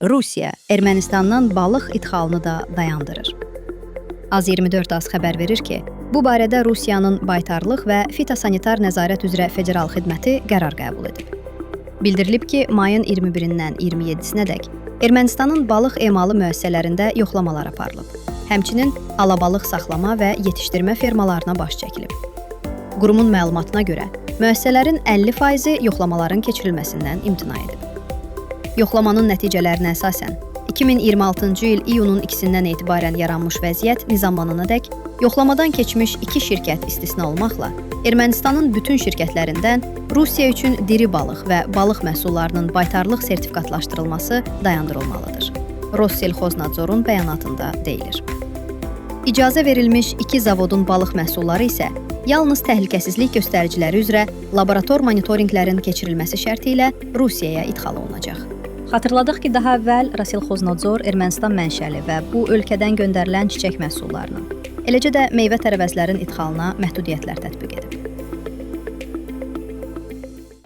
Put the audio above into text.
Rusiya Ermənistandan balıq idxalını da dayandırır. Az24 xəbər verir ki, bu barədə Rusiyanın Baytarlıq və Fitosanitar Nəzarət üzrə Federal Xidməti qərar qəbul edib. Bildirilib ki, mayın 21-dən 27-sinədək Ermənistanın balıq emalı müəssisələrində yoxlamalar aparılıb. Həmçinin alabalıq saxlama və yetişdirmə fermalarına baş çəkilib. Qurumun məlumatına görə, müəssisələrin 50%-i yoxlamaların keçirilməsindən imtina edib. Yoxlamanın nəticələrinə əsasən, 2026-cı il iyunun 2-dən etibarən yaranmış vəziyyət nizamlananadək yoxlamadan keçmiş 2 şirkət istisna olmaqla, Ermənistanın bütün şirkətlərindən Rusiya üçün diri balıq və balıq məhsullarının baytarlıq sertifikatlaşdırılması dayandırılmalıdır. Rossellxoznadzorun bəyanatında deyilir. İcazə verilmiş 2 zavodun balıq məhsulları isə yalnız təhlükəsizlik göstəriciləri üzrə laborator monitorinqlərin keçirilməsi şərti ilə Rusiyaya idxal olunacaq. Xatırladıq ki, daha əvvəl Rossellxoznadzor Ermənistan mənşəli və bu ölkədən göndərilən çiçək məhsullarına, eləcə də meyvə tərəvəzlərin idxalına məhdudiyyətlər tətbiq edib.